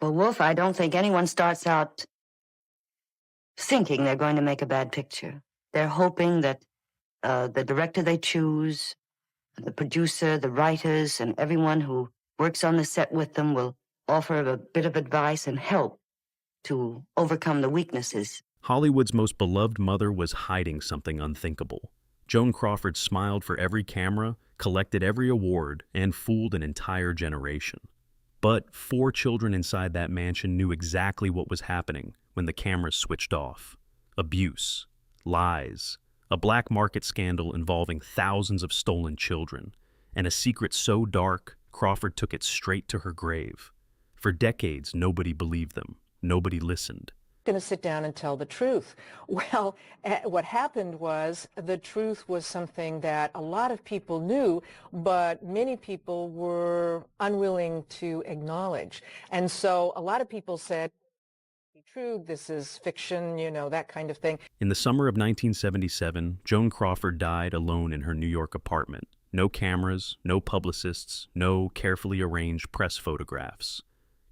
Well, Wolf, I don't think anyone starts out thinking they're going to make a bad picture. They're hoping that the director they choose, the producer, the writers, and everyone who works on the set with them will offer a bit of advice and help to overcome the weaknesses. Hollywood's most beloved mother was hiding something unthinkable. Joan Crawford smiled for every camera, collected every award, and fooled an entire generation. But 4 children inside that mansion knew exactly what was happening when the cameras switched off. Abuse, lies, a black market scandal involving thousands of stolen children, and a secret so dark, Crawford took it straight to her grave. For decades, nobody believed them. Nobody listened. Going to sit down and tell the truth. Well, what happened was the truth was something that a lot of people knew, but many people were unwilling to acknowledge. And so a lot of people said, true, this is fiction, that kind of thing. In the summer of 1977, Joan Crawford died alone in her New York apartment. No cameras, no publicists, no carefully arranged press photographs.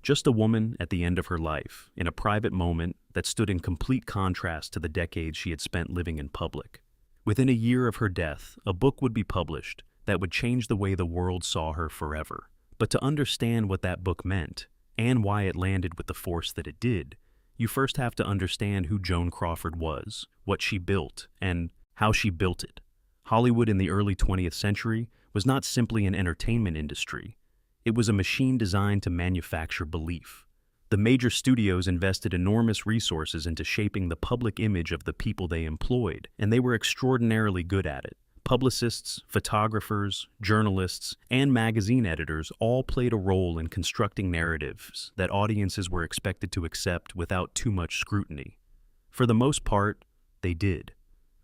Just a woman at the end of her life, in a private moment that stood in complete contrast to the decades she had spent living in public. Within a year of her death, a book would be published that would change the way the world saw her forever. But to understand what that book meant, and why it landed with the force that it did, you first have to understand who Joan Crawford was, what she built, and how she built it. Hollywood in the early 20th century was not simply an entertainment industry. It was a machine designed to manufacture belief. The major studios invested enormous resources into shaping the public image of the people they employed, and they were extraordinarily good at it. Publicists, photographers, journalists, and magazine editors all played a role in constructing narratives that audiences were expected to accept without too much scrutiny. For the most part, they did.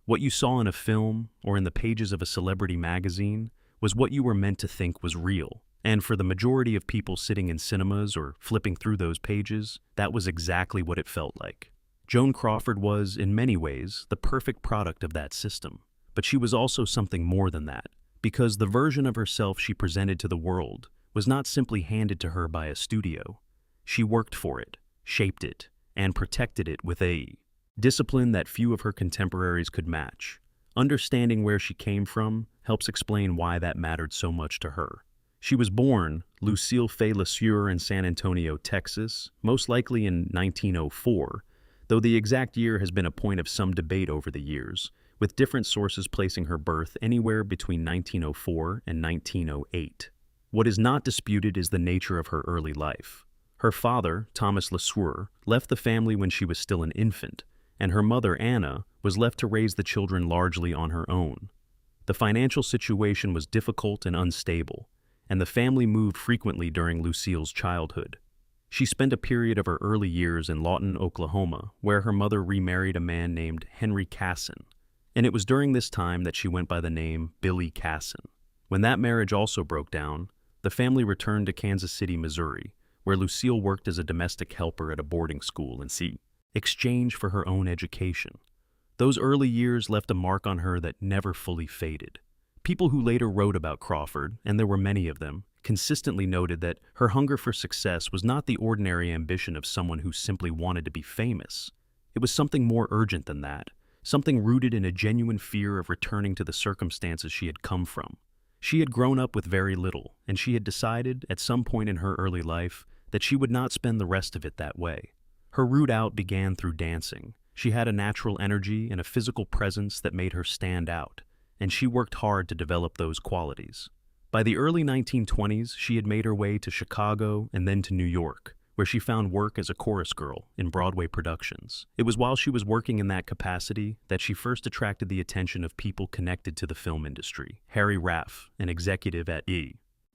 What you saw in a film or in the pages of a celebrity magazine was what you were meant to think was real. And for the majority of people sitting in cinemas or flipping through those pages, that was exactly what it felt like. Joan Crawford was, in many ways, the perfect product of that system. But she was also something more than that, because the version of herself she presented to the world was not simply handed to her by a studio. She worked for it, shaped it, and protected it with a discipline that few of her contemporaries could match. Understanding where she came from helps explain why that mattered so much to her. She was born, Lucille Fay LeSueur, in San Antonio, Texas, most likely in 1904, though the exact year has been a point of some debate over the years, with different sources placing her birth anywhere between 1904 and 1908. What is not disputed is the nature of her early life. Her father, Thomas LeSueur, left the family when she was still an infant, and her mother, Anna, was left to raise the children largely on her own. The financial situation was difficult and unstable, and the family moved frequently during Lucille's childhood. She spent a period of her early years in Lawton, Oklahoma, where her mother remarried a man named Henry Casson, and it was during this time that she went by the name Billy Casson. When that marriage also broke down, the family returned to Kansas City, Missouri, where Lucille worked as a domestic helper at a boarding school in exchange for her own education. Those early years left a mark on her that never fully faded. People who later wrote about Crawford, and there were many of them, consistently noted that her hunger for success was not the ordinary ambition of someone who simply wanted to be famous. It was something more urgent than that, something rooted in a genuine fear of returning to the circumstances she had come from. She had grown up with very little, and she had decided, at some point in her early life, that she would not spend the rest of it that way. Her route out began through dancing. She had a natural energy and a physical presence that made her stand out, and she worked hard to develop those qualities. By the early 1920s, she had made her way to Chicago and then to New York, where she found work as a chorus girl in Broadway productions. It was while she was working in that capacity that she first attracted the attention of people connected to the film industry. Harry Raff, an executive at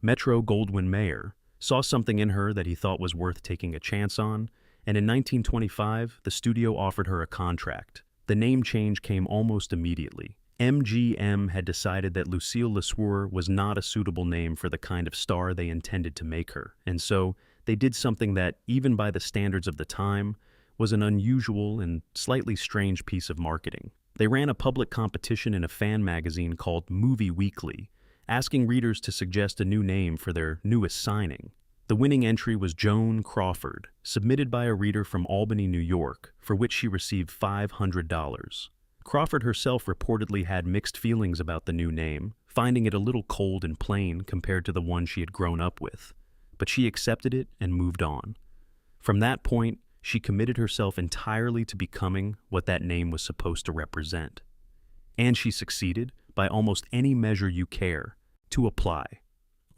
Metro-Goldwyn-Mayer, saw something in her that he thought was worth taking a chance on, and in 1925, the studio offered her a contract. The name change came almost immediately. MGM had decided that Lucille LeSueur was not a suitable name for the kind of star they intended to make her, and so they did something that, even by the standards of the time, was an unusual and slightly strange piece of marketing. They ran a public competition in a fan magazine called Movie Weekly, asking readers to suggest a new name for their newest signing. The winning entry was Joan Crawford, submitted by a reader from Albany, New York, for which she received $500. Crawford herself reportedly had mixed feelings about the new name, finding it a little cold and plain compared to the one she had grown up with. But she accepted it and moved on. From that point, she committed herself entirely to becoming what that name was supposed to represent. And she succeeded, by almost any measure you care, to apply.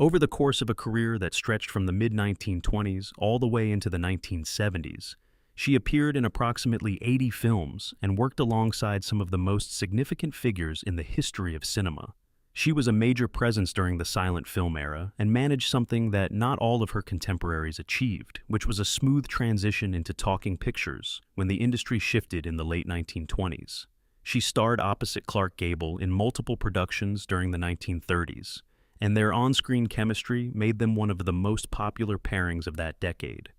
Over the course of a career that stretched from the mid-1920s all the way into the 1970s, she appeared in approximately 80 films and worked alongside some of the most significant figures in the history of cinema. She was a major presence during the silent film era and managed something that not all of her contemporaries achieved, which was a smooth transition into talking pictures when the industry shifted in the late 1920s. She starred opposite Clark Gable in multiple productions during the 1930s, and their on-screen chemistry made them one of the most popular pairings of that decade.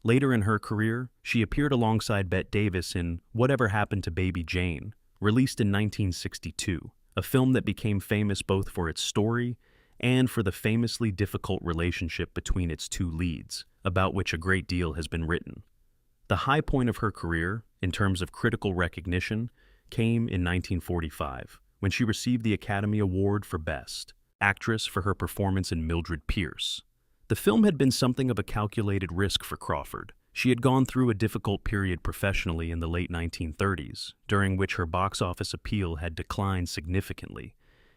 Later in her career, she appeared alongside Bette Davis in Whatever Happened to Baby Jane, released in 1962, a film that became famous both for its story and for the famously difficult relationship between its two leads, about which a great deal has been written. The high point of her career, in terms of critical recognition, came in 1945, when she received the Academy Award for Best Actress for her performance in Mildred Pierce. The film had been something of a calculated risk for Crawford. She had gone through a difficult period professionally in the late 1930s, during which her box office appeal had declined significantly,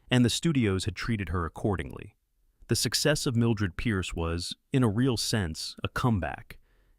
and the studios had treated her accordingly. The success of Mildred Pierce was, in a real sense, a comeback,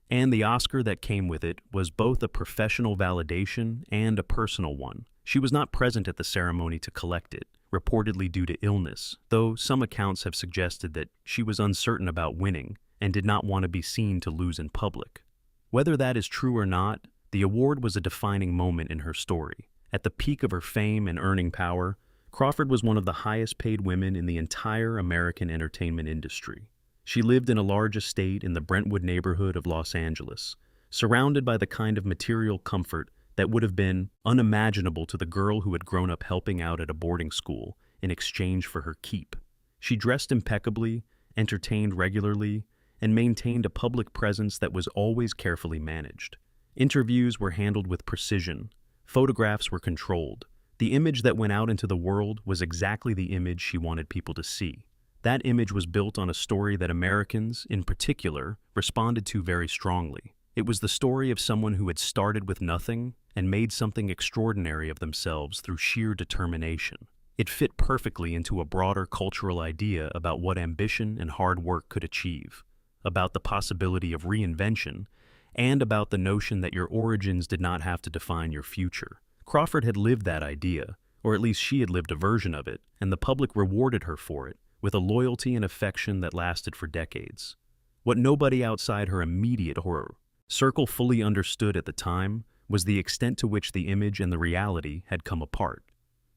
and the Oscar that came with it was both a professional validation and a personal one. She was not present at the ceremony to collect it, reportedly due to illness, though some accounts have suggested that she was uncertain about winning and did not want to be seen to lose in public. Whether that is true or not, the award was a defining moment in her story. At the peak of her fame and earning power, Crawford was one of the highest-paid women in the entire American entertainment industry. She lived in a large estate in the Brentwood neighborhood of Los Angeles, surrounded by the kind of material comfort that would have been unimaginable to the girl who had grown up helping out at a boarding school in exchange for her keep. She dressed impeccably, entertained regularly, and maintained a public presence that was always carefully managed. Interviews were handled with precision. Photographs were controlled. The image that went out into the world was exactly the image she wanted people to see. That image was built on a story that Americans, in particular, responded to very strongly. It was the story of someone who had started with nothing and made something extraordinary of themselves through sheer determination. It fit perfectly into a broader cultural idea about what ambition and hard work could achieve, about the possibility of reinvention, and about the notion that your origins did not have to define your future. Crawford had lived that idea, or at least she had lived a version of it, and the public rewarded her for it with a loyalty and affection that lasted for decades. What nobody outside her immediate horror circle fully understood at the time was the extent to which the image and the reality had come apart.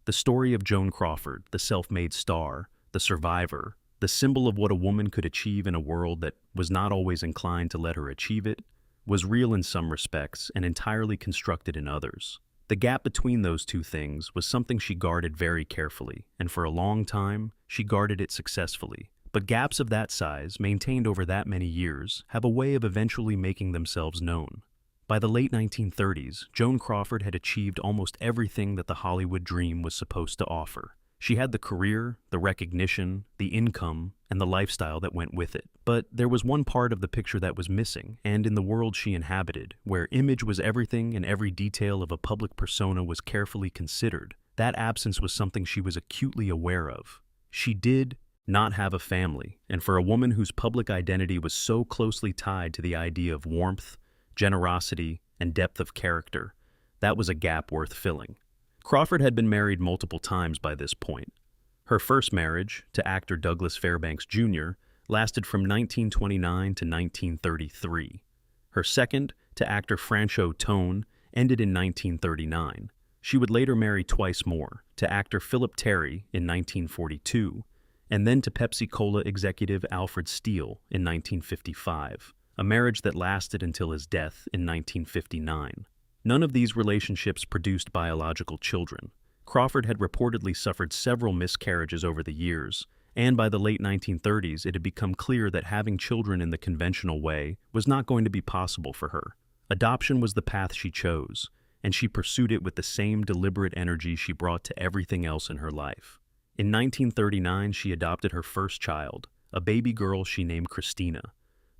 The story of Joan Crawford, the self-made star, the survivor, the symbol of what a woman could achieve in a world that was not always inclined to let her achieve it, was real in some respects and entirely constructed in others. The gap between those two things was something she guarded very carefully, and for a long time, she guarded it successfully. But gaps of that size, maintained over that many years, have a way of eventually making themselves known. By the late 1930s, Joan Crawford had achieved almost everything that the Hollywood dream was supposed to offer. She had the career, the recognition, the income, and the lifestyle that went with it. But there was one part of the picture that was missing, and in the world she inhabited, where image was everything and every detail of a public persona was carefully considered, that absence was something she was acutely aware of. She did not have a family, and for a woman whose public identity was so closely tied to the idea of warmth, generosity, and depth of character, that was a gap worth filling. Crawford had been married multiple times by this point. Her first marriage, to actor Douglas Fairbanks Jr., lasted from 1929 to 1933. Her second, to actor Franchot Tone, ended in 1939. She would later marry twice more, to actor Philip Terry in 1942, and then to Pepsi-Cola executive Alfred Steele in 1955, a marriage that lasted until his death in 1959. None of these relationships produced biological children. Crawford had reportedly suffered several miscarriages over the years, And by the late 1930s, it had become clear that having children in the conventional way was not going to be possible for her. Adoption was the path she chose, and she pursued it with the same deliberate energy she brought to everything else in her life. In 1939, she adopted her first child, a baby girl she named Christina.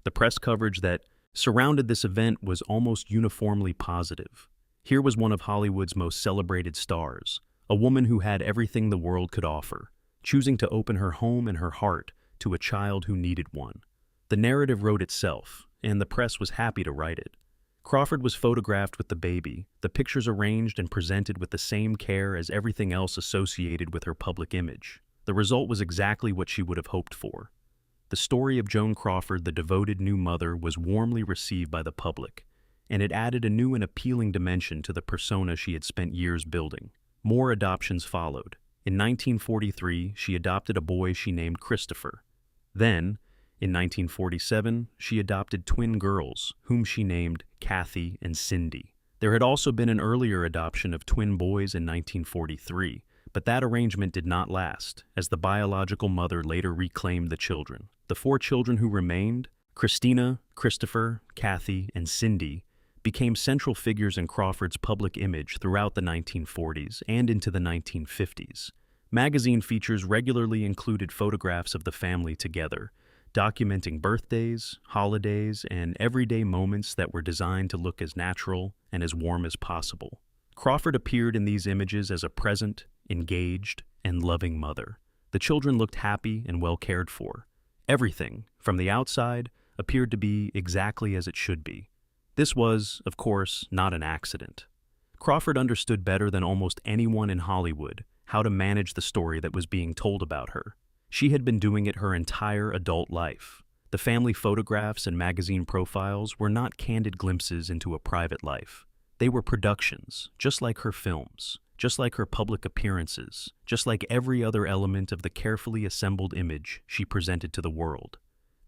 The press coverage that surrounded this event was almost uniformly positive. Here was one of Hollywood's most celebrated stars, a woman who had everything the world could offer, choosing to open her home and her heart to a child who needed one. The narrative wrote itself, and the press was happy to write it. Crawford was photographed with the baby, the pictures arranged and presented with the same care as everything else associated with her public image. The result was exactly what she would have hoped for. The story of Joan Crawford, the devoted new mother, was warmly received by the public, and it added a new and appealing dimension to the persona she had spent years building. More adoptions followed. In 1943, she adopted a boy she named Christopher. Then, in 1947, she adopted twin girls, whom she named Kathy and Cindy. There had also been an earlier adoption of twin boys in 1943, but that arrangement did not last, as the biological mother later reclaimed the children. The 4 children who remained, Christina, Christopher, Kathy, and Cindy, became central figures in Crawford's public image throughout the 1940s and into the 1950s. Magazine features regularly included photographs of the family together, documenting birthdays, holidays, and everyday moments that were designed to look as natural and as warm as possible. Crawford appeared in these images as a present, engaged, and loving mother. The children looked happy and well cared for. Everything, from the outside, appeared to be exactly as it should be. This was, of course, not an accident. Crawford understood better than almost anyone in Hollywood how to manage the story that was being told about her. She had been doing it her entire adult life. The family photographs and magazine profiles were not candid glimpses into a private life. They were productions, just like her films, just like her public appearances, just like every other element of the carefully assembled image she presented to the world.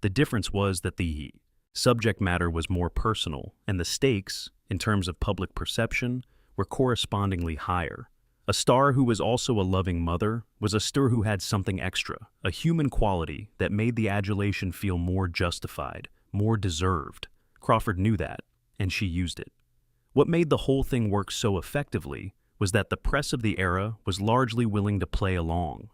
The difference was that the subject matter was more personal, and the stakes, in terms of public perception, were correspondingly higher. A star who was also a loving mother was a star who had something extra, a human quality that made the adulation feel more justified, more deserved. Crawford knew that, and she used it. What made the whole thing work so effectively was that the press of the era was largely willing to play along.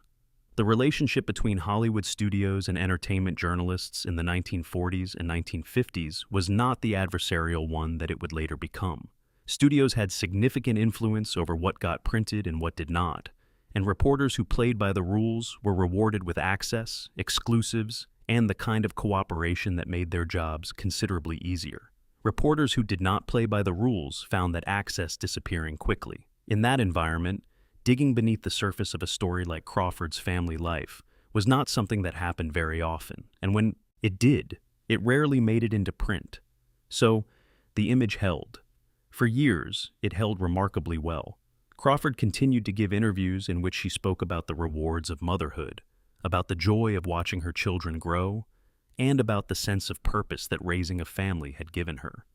The relationship between Hollywood studios and entertainment journalists in the 1940s and 1950s was not the adversarial one that it would later become. Studios had significant influence over what got printed and what did not, and reporters who played by the rules were rewarded with access, exclusives, and the kind of cooperation that made their jobs considerably easier. Reporters who did not play by the rules found that access disappearing quickly. In that environment, digging beneath the surface of a story like Crawford's family life was not something that happened very often, and when it did, it rarely made it into print. So, the image held. For years, it held remarkably well. Crawford continued to give interviews in which she spoke about the rewards of motherhood, about the joy of watching her children grow, and about the sense of purpose that raising a family had given her.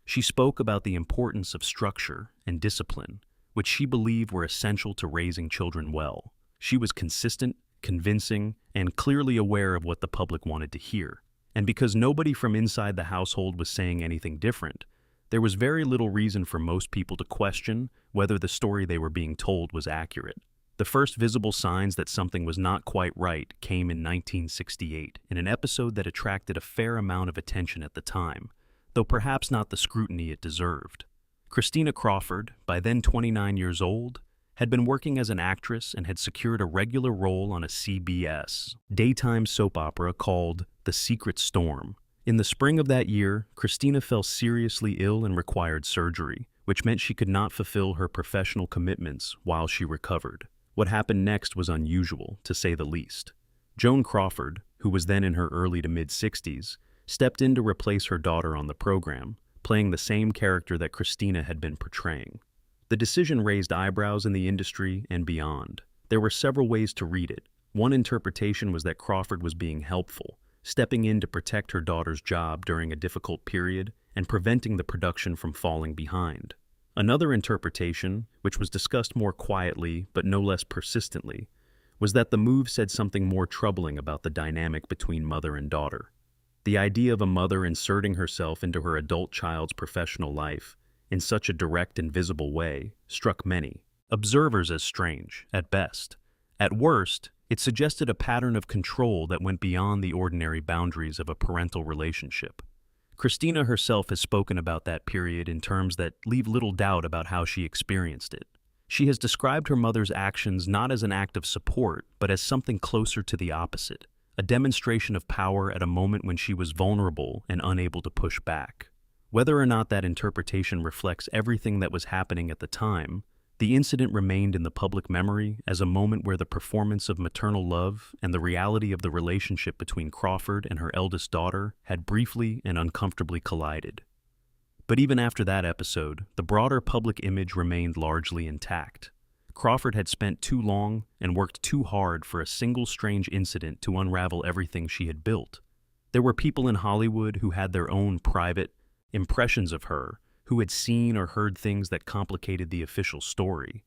She spoke about the importance of structure and discipline, which she believed were essential to raising children well. She was consistent, convincing, and clearly aware of what the public wanted to hear. And because nobody from inside the household was saying anything different, there was very little reason for most people to question whether the story they were being told was accurate. The first visible signs that something was not quite right came in 1968, in an episode that attracted a fair amount of attention at the time, though perhaps not the scrutiny it deserved. Christina Crawford, by then 29 years old, had been working as an actress and had secured a regular role on a CBS daytime soap opera called The Secret Storm. In the spring of that year, Christina fell seriously ill and required surgery, which meant she could not fulfill her professional commitments while she recovered. What happened next was unusual, to say the least. Joan Crawford, who was then in her early to mid-60s, stepped in to replace her daughter on the program, playing the same character that Christina had been portraying. The decision raised eyebrows in the industry and beyond. There were several ways to read it. One interpretation was that Crawford was being helpful, stepping in to protect her daughter's job during a difficult period and preventing the production from falling behind. Another interpretation, which was discussed more quietly but no less persistently, was that the move said something more troubling about the dynamic between mother and daughter. The idea of a mother inserting herself into her adult child's professional life in such a direct and visible way struck many observers as strange, at best. At worst, it suggested a pattern of control that went beyond the ordinary boundaries of a parental relationship. Christina herself has spoken about that period in terms that leave little doubt about how she experienced it. She has described her mother's actions not as an act of support, but as something closer to the opposite, a demonstration of power at a moment when she was vulnerable and unable to push back. Whether or not that interpretation reflects everything that was happening at the time, the incident remained in the public memory as a moment where the performance of maternal love and the reality of the relationship between Crawford and her eldest daughter had briefly and uncomfortably collided. But even after that episode, the broader public image remained largely intact. Crawford had spent too long and worked too hard for a single strange incident to unravel everything she had built. There were people in Hollywood who had their own private impressions of her, who had seen or heard things that complicated the official story.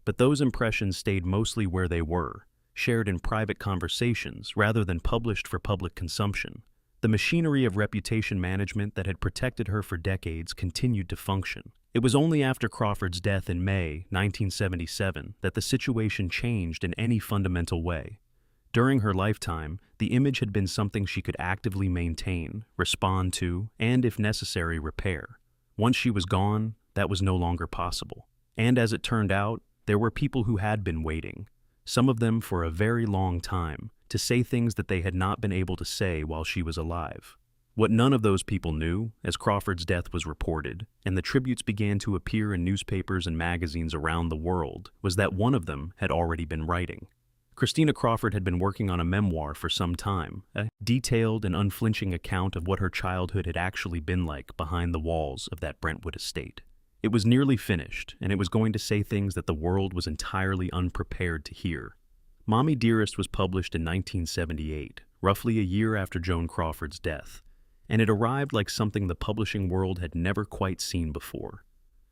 But those impressions stayed mostly where they were, shared in private conversations rather than published for public consumption. The machinery of reputation management that had protected her for decades continued to function. It was only after Crawford's death in May 1977 that the situation changed in any fundamental way. During her lifetime, the image had been something she could actively maintain, respond to, and, if necessary, repair. Once she was gone, that was no longer possible. And as it turned out, there were people who had been waiting, some of them for a very long time, to say things that they had not been able to say while she was alive. What none of those people knew, as Crawford's death was reported, and the tributes began to appear in newspapers and magazines around the world, was that one of them had already been writing. Christina Crawford had been working on a memoir for some time, a detailed and unflinching account of what her childhood had actually been like behind the walls of that Brentwood estate. It was nearly finished, and it was going to say things that the world was entirely unprepared to hear. Mommy Dearest was published in 1978, roughly a year after Joan Crawford's death, and it arrived like something the publishing world had never quite seen before.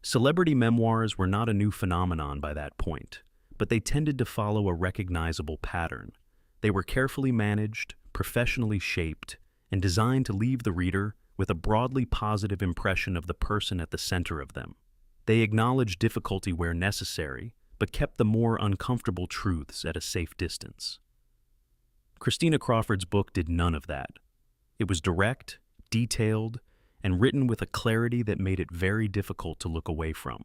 Celebrity memoirs were not a new phenomenon by that point, but they tended to follow a recognizable pattern. They were carefully managed, professionally shaped, and designed to leave the reader with a broadly positive impression of the person at the center of them. They acknowledged difficulty where necessary, but kept the more uncomfortable truths at a safe distance. Christina Crawford's book did none of that. It was direct, detailed, and written with a clarity that made it very difficult to look away from.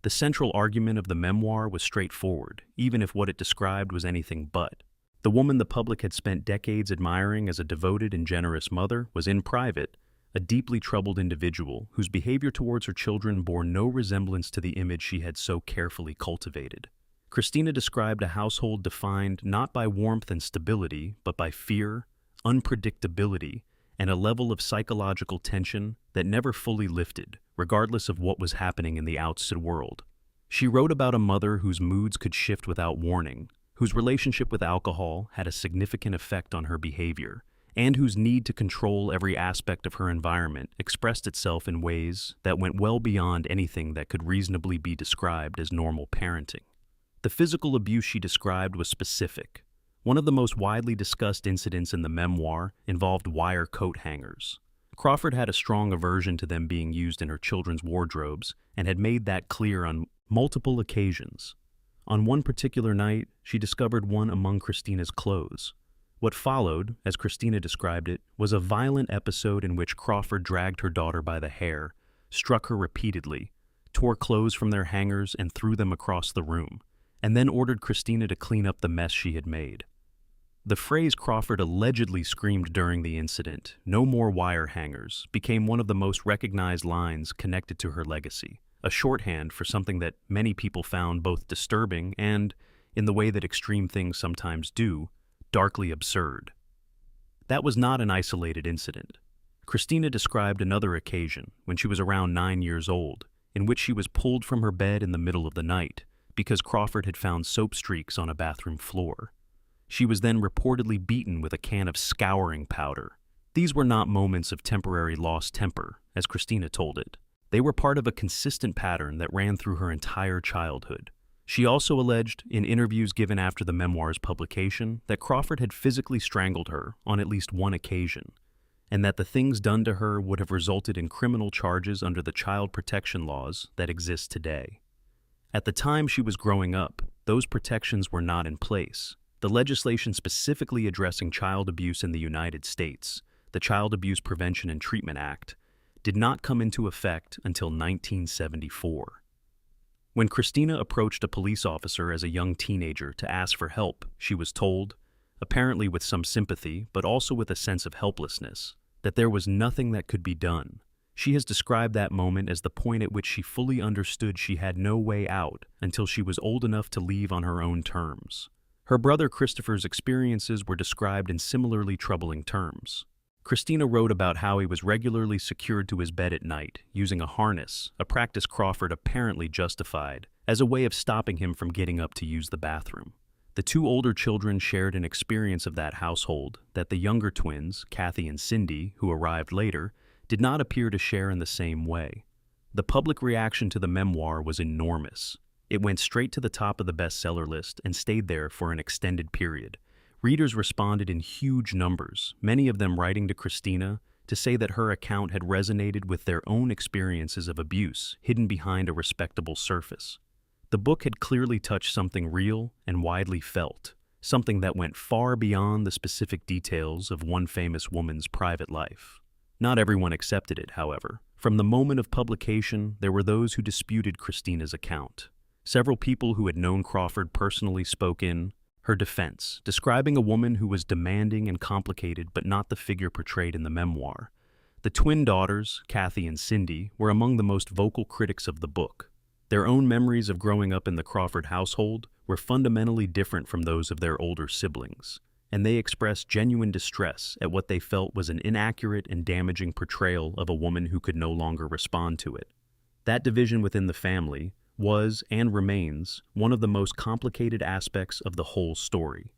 The central argument of the memoir was straightforward, even if what it described was anything but. The woman the public had spent decades admiring as a devoted and generous mother was, in private, a deeply troubled individual whose behavior towards her children bore no resemblance to the image she had so carefully cultivated. Christina described a household defined not by warmth and stability, but by fear, unpredictability, and a level of psychological tension that never fully lifted, regardless of what was happening in the outside world. She wrote about a mother whose moods could shift without warning, whose relationship with alcohol had a significant effect on her behavior, and whose need to control every aspect of her environment expressed itself in ways that went well beyond anything that could reasonably be described as normal parenting. The physical abuse she described was specific. One of the most widely discussed incidents in the memoir involved wire coat hangers. Crawford had a strong aversion to them being used in her children's wardrobes and had made that clear on multiple occasions. On one particular night, she discovered one among Christina's clothes. What followed, as Christina described it, was a violent episode in which Crawford dragged her daughter by the hair, struck her repeatedly, tore clothes from their hangers and threw them across the room, and then ordered Christina to clean up the mess she had made. The phrase Crawford allegedly screamed during the incident, "No more wire hangers," became one of the most recognized lines connected to her legacy, a shorthand for something that many people found both disturbing and, in the way that extreme things sometimes do, darkly absurd. That was not an isolated incident. Christina described another occasion, when she was around 9 years old, in which she was pulled from her bed in the middle of the night because Crawford had found soap streaks on a bathroom floor. She was then reportedly beaten with a can of scouring powder. These were not moments of temporary lost temper, as Christina told it. They were part of a consistent pattern that ran through her entire childhood. She also alleged, in interviews given after the memoir's publication, that Crawford had physically strangled her on at least one occasion, and that the things done to her would have resulted in criminal charges under the child protection laws that exist today. At the time she was growing up, those protections were not in place. The legislation specifically addressing child abuse in the United States, the Child Abuse Prevention and Treatment Act, did not come into effect until 1974. When Christina approached a police officer as a young teenager to ask for help, she was told, apparently with some sympathy but also with a sense of helplessness, that there was nothing that could be done. She has described that moment as the point at which she fully understood she had no way out until she was old enough to leave on her own terms. Her brother Christopher's experiences were described in similarly troubling terms. Christina wrote about how he was regularly secured to his bed at night, using a harness, a practice Crawford apparently justified, as a way of stopping him from getting up to use the bathroom. The two older children shared an experience of that household that the younger twins, Kathy and Cindy, who arrived later, did not appear to share in the same way. The public reaction to the memoir was enormous. It went straight to the top of the bestseller list and stayed there for an extended period. Readers responded in huge numbers, many of them writing to Christina to say that her account had resonated with their own experiences of abuse hidden behind a respectable surface. The book had clearly touched something real and widely felt, something that went far beyond the specific details of one famous woman's private life. Not everyone accepted it, however. From the moment of publication, there were those who disputed Christina's account. Several people who had known Crawford personally spoke in her defense, describing a woman who was demanding and complicated but not the figure portrayed in the memoir. The twin daughters, Kathy and Cindy, were among the most vocal critics of the book. Their own memories of growing up in the Crawford household were fundamentally different from those of their older siblings, and they expressed genuine distress at what they felt was an inaccurate and damaging portrayal of a woman who could no longer respond to it. That division within the family was, and remains, one of the most complicated aspects of the whole story.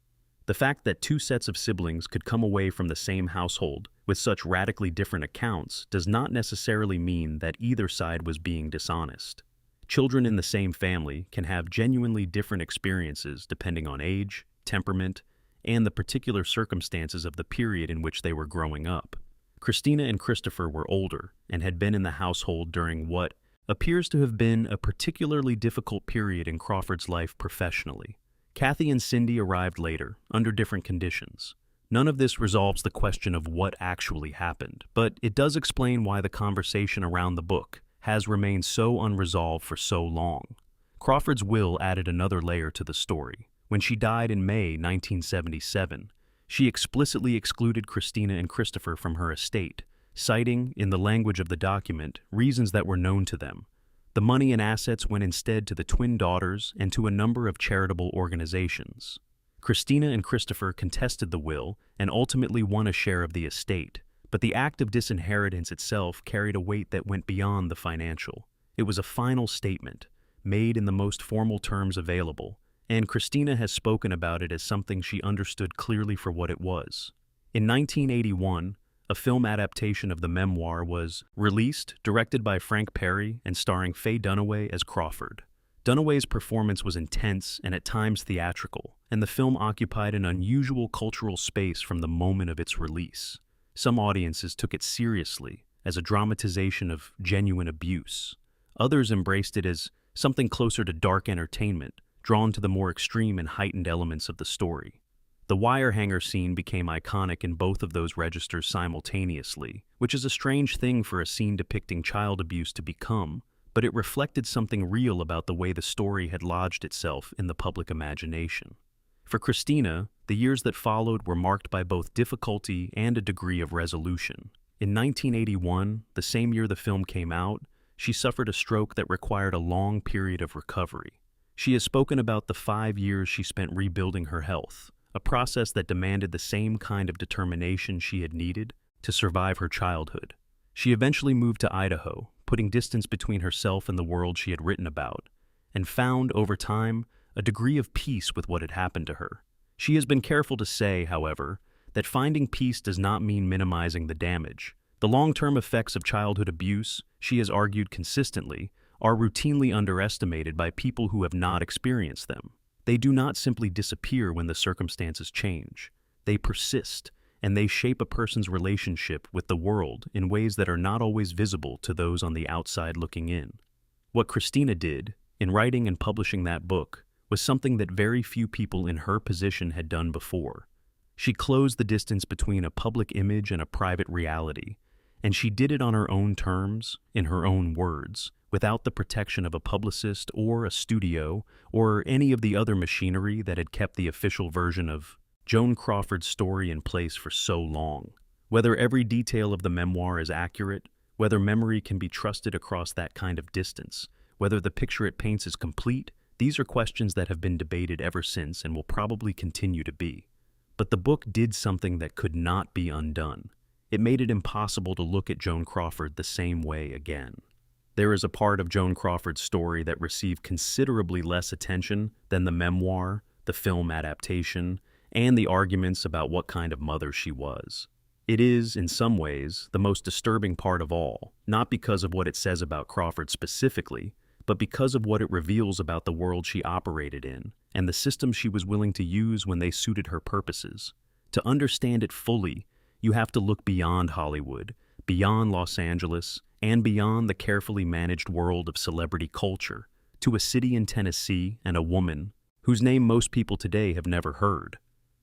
The fact that two sets of siblings could come away from the same household with such radically different accounts does not necessarily mean that either side was being dishonest. Children in the same family can have genuinely different experiences depending on age, temperament, and the particular circumstances of the period in which they were growing up. Christina and Christopher were older and had been in the household during what appears to have been a particularly difficult period in Crawford's life professionally. Kathy and Cindy arrived later, under different conditions. None of this resolves the question of what actually happened, but it does explain why the conversation around the book has remained so unresolved for so long. Crawford's will added another layer to the story. When she died in May 1977, she explicitly excluded Christina and Christopher from her estate, citing, in the language of the document, reasons that were known to them. The money and assets went instead to the twin daughters and to a number of charitable organizations. Christina and Christopher contested the will and ultimately won a share of the estate, but the act of disinheritance itself carried a weight that went beyond the financial. It was a final statement, made in the most formal terms available, and Christina has spoken about it as something she understood clearly for what it was. In 1981, a film adaptation of the memoir was released, directed by Frank Perry and starring Faye Dunaway as Crawford. Dunaway's performance was intense and at times theatrical, and the film occupied an unusual cultural space from the moment of its release. Some audiences took it seriously, as a dramatization of genuine abuse. Others embraced it as something closer to dark entertainment, drawn to the more extreme and heightened elements of the story. The wire hanger scene became iconic in both of those registers simultaneously, which is a strange thing for a scene depicting child abuse to become, but it reflected something real about the way the story had lodged itself in the public imagination. For Christina, the years that followed were marked by both difficulty and a degree of resolution. In 1981, the same year the film came out, she suffered a stroke that required a long period of recovery. She has spoken about the 5 years she spent rebuilding her health, a process that demanded the same kind of determination she had needed to survive her childhood. She eventually moved to Idaho, putting distance between herself and the world she had written about, and found, over time, a degree of peace with what had happened to her. She has been careful to say, however, that finding peace does not mean minimizing the damage. The long-term effects of childhood abuse, she has argued consistently, are routinely underestimated by people who have not experienced them. They do not simply disappear when the circumstances change. They persist, and they shape a person's relationship with the world in ways that are not always visible to those on the outside looking in. What Christina did, in writing and publishing that book, was something that very few people in her position had done before. She closed the distance between a public image and a private reality, and she did it on her own terms, in her own words, without the protection of a publicist or a studio or any of the other machinery that had kept the official version of Joan Crawford's story in place for so long. Whether every detail of the memoir is accurate, whether memory can be trusted across that kind of distance, whether the picture it paints is complete, these are questions that have been debated ever since and will probably continue to be. But the book did something that could not be undone. It made it impossible to look at Joan Crawford the same way again. There is a part of Joan Crawford's story that received considerably less attention than the memoir, the film adaptation, and the arguments about what kind of mother she was. It is, in some ways, the most disturbing part of all, not because of what it says about Crawford specifically, but because of what it reveals about the world she operated in and the systems she was willing to use when they suited her purposes. To understand it fully, you have to look beyond Hollywood, beyond Los Angeles, and beyond the carefully managed world of celebrity culture, to a city in Tennessee and a woman whose name most people today have never heard.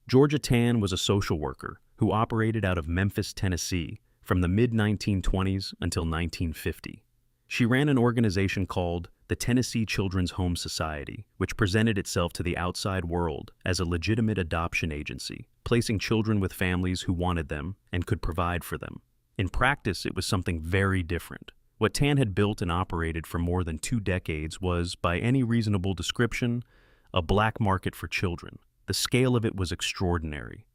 Georgia Tann was a social worker who operated out of Memphis, Tennessee, from the mid-1920s until 1950. She ran an organization called the Tennessee Children's Home Society, which presented itself to the outside world as a legitimate adoption agency, placing children with families who wanted them and could provide for them. In practice, it was something very different. What Tann had built and operated for more than 2 decades was, by any reasonable description, a black market for children. The scale of it was extraordinary.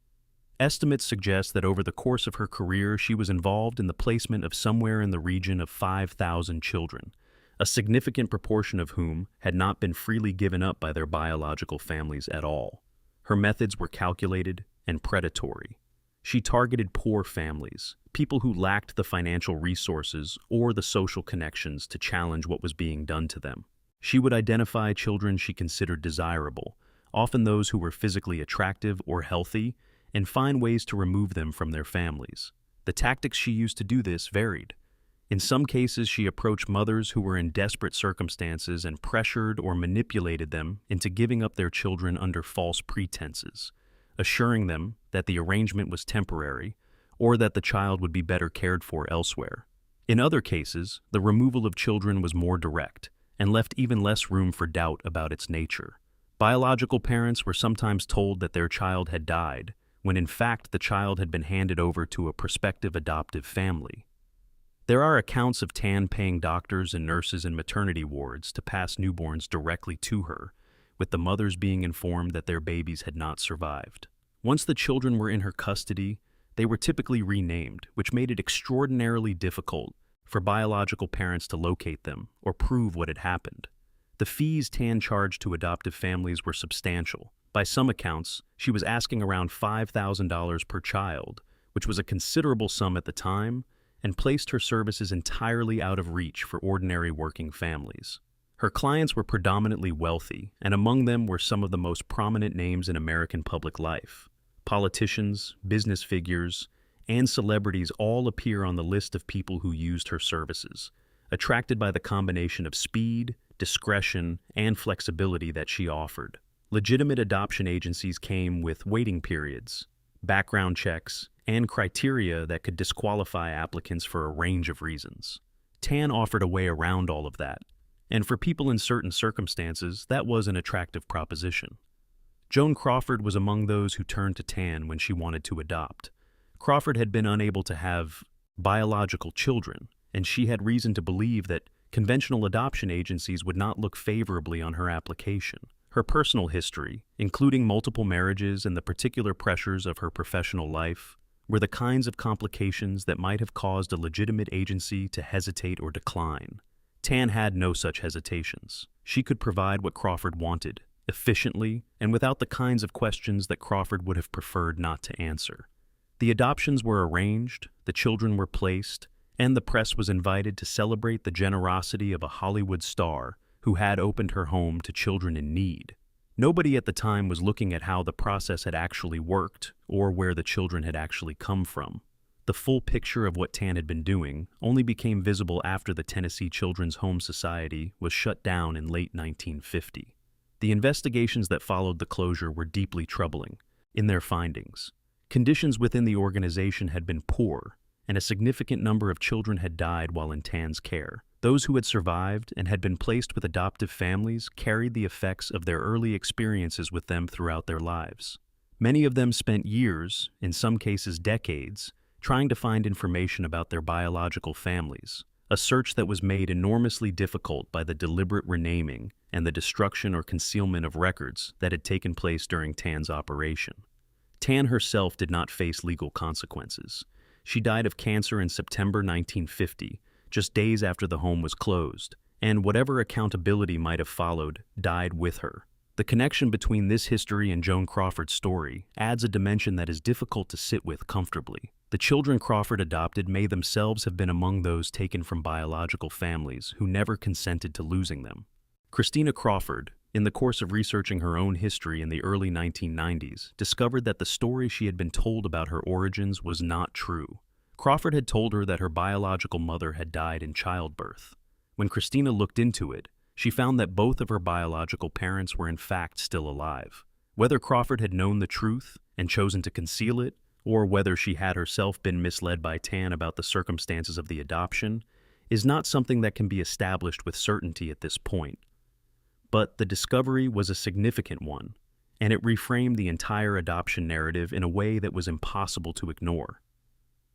Estimates suggest that over the course of her career, she was involved in the placement of somewhere in the region of 5,000 children, a significant proportion of whom had not been freely given up by their biological families at all. Her methods were calculated and predatory. She targeted poor families, people who lacked the financial resources or the social connections to challenge what was being done to them. She would identify children she considered desirable, often those who were physically attractive or healthy, and find ways to remove them from their families. The tactics she used to do this varied. In some cases, she approached mothers who were in desperate circumstances and pressured or manipulated them into giving up their children under false pretenses, assuring them that the arrangement was temporary or that the child would be better cared for elsewhere. In other cases, the removal of children was more direct and left even less room for doubt about its nature. Biological parents were sometimes told that their child had died, when in fact the child had been handed over to a prospective adoptive family. There are accounts of Tann paying doctors and nurses in maternity wards to pass newborns directly to her, with the mothers being informed that their babies had not survived. Once the children were in her custody, they were typically renamed, which made it extraordinarily difficult for biological parents to locate them or prove what had happened. The fees Tann charged to adoptive families were substantial. By some accounts, she was asking around $5,000 per child, which was a considerable sum at the time, and placed her services entirely out of reach for ordinary working families. Her clients were predominantly wealthy, and among them were some of the most prominent names in American public life. Politicians, business figures, and celebrities all appear on the list of people who used her services, attracted by the combination of speed, discretion, and flexibility that she offered. Legitimate adoption agencies came with waiting periods, background checks, and criteria that could disqualify applicants for a range of reasons. Tann offered a way around all of that, and for people in certain circumstances, that was an attractive proposition. Joan Crawford was among those who turned to Tann when she wanted to adopt. Crawford had been unable to have biological children, and she had reason to believe that conventional adoption agencies would not look favorably on her application. Her personal history, including multiple marriages and the particular pressures of her professional life, were the kinds of complications that might have caused a legitimate agency to hesitate or decline. Tann had no such hesitations. She could provide what Crawford wanted, efficiently, and without the kinds of questions that Crawford would have preferred not to answer. The adoptions were arranged, the children were placed, and the press was invited to celebrate the generosity of a Hollywood star who had opened her home to children in need. Nobody at the time was looking at how the process had actually worked or where the children had actually come from. The full picture of what Tan had been doing only became visible after the Tennessee Children's Home Society was shut down in late 1950. The investigations that followed the closure were deeply troubling in their findings. Conditions within the organization had been poor, and a significant number of children had died while in Tan's care. Those who had survived and had been placed with adoptive families carried the effects of their early experiences with them throughout their lives. Many of them spent years, in some cases decades, trying to find information about their biological families, a search that was made enormously difficult by the deliberate renaming and the destruction or concealment of records that had taken place during Tan's operation. Tan herself did not face legal consequences. She died of cancer in September 1950, just days after the home was closed, and whatever accountability might have followed died with her. The connection between this history and Joan Crawford's story adds a dimension that is difficult to sit with comfortably. The children Crawford adopted may themselves have been among those taken from biological families who never consented to losing them. Christina Crawford, in the course of researching her own history in the early 1990s, discovered that the story she had been told about her origins was not true. Crawford had told her that her biological mother had died in childbirth. When Christina looked into it, she found that both of her biological parents were in fact still alive. Whether Crawford had known the truth and chosen to conceal it, or whether she had herself been misled by Tan about the circumstances of the adoption, is not something that can be established with certainty at this point. But the discovery was a significant one, and it reframed the entire adoption narrative in a way that was impossible to ignore.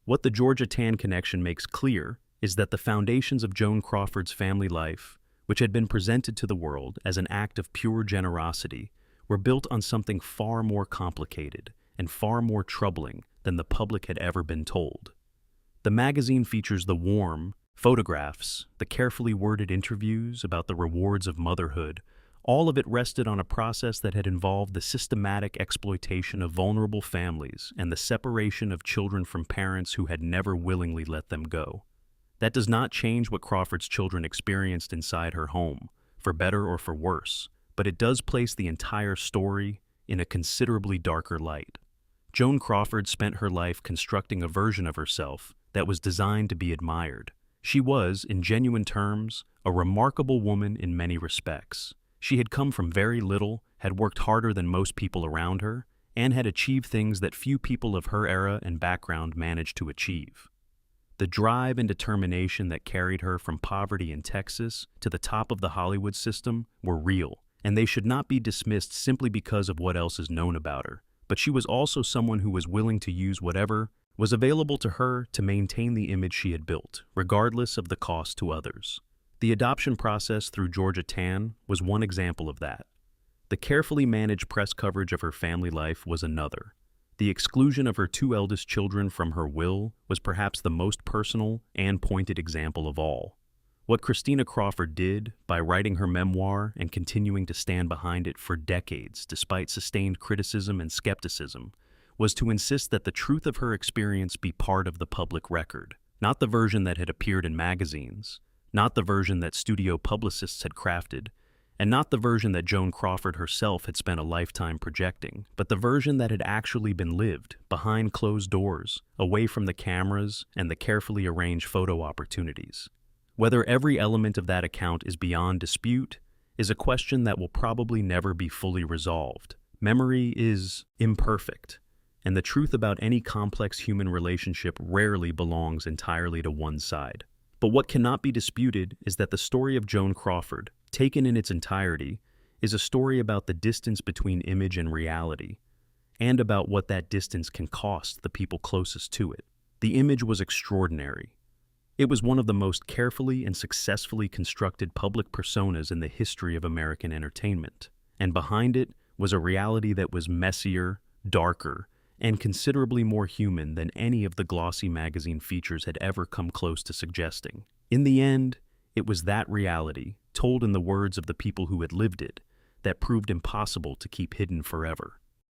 What the Georgia Tan connection makes clear is that the foundations of Joan Crawford's family life, which had been presented to the world as an act of pure generosity, were built on something far more complicated and far more troubling than the public had ever been told. The magazine features the warm photographs, the carefully worded interviews about the rewards of motherhood. All of it rested on a process that had involved the systematic exploitation of vulnerable families and the separation of children from parents who had never willingly let them go. That does not change what Crawford's children experienced inside her home, for better or for worse, but it does place the entire story in a considerably darker light. Joan Crawford spent her life constructing a version of herself that was designed to be admired. She was, in genuine terms, a remarkable woman in many respects. She had come from very little, had worked harder than most people around her, and had achieved things that few people of her era and background managed to achieve. The drive and determination that carried her from poverty in Texas to the top of the Hollywood system were real, and they should not be dismissed simply because of what else is known about her. But she was also someone who was willing to use whatever was available to her to maintain the image she had built, regardless of the cost to others. The adoption process through Georgia Tan was one example of that. The carefully managed press coverage of her family life was another. The exclusion of her two eldest children from her will was perhaps the most personal and pointed example of all. What Christina Crawford did, by writing her memoir and continuing to stand behind it for decades despite sustained criticism and skepticism, was to insist that the truth of her experience be part of the public record, not the version that had appeared in magazines, not the version that studio publicists had crafted, and not the version that Joan Crawford herself had spent a lifetime projecting, but the version that had actually been lived, behind closed doors, away from the cameras and the carefully arranged photo opportunities. Whether every element of that account is beyond dispute is a question that will probably never be fully resolved. Memory is imperfect, and the truth about any complex human relationship rarely belongs entirely to one side. But what cannot be disputed is that the story of Joan Crawford, taken in its entirety, is a story about the distance between image and reality, and about what that distance can cost the people closest to it. The image was extraordinary. It was one of the most carefully and successfully constructed public personas in the history of American entertainment, and behind it was a reality that was messier, darker, and considerably more human than any of the glossy magazine features had ever come close to suggesting. In the end, it was that reality, told in the words of the people who had lived it, that proved impossible to keep hidden forever.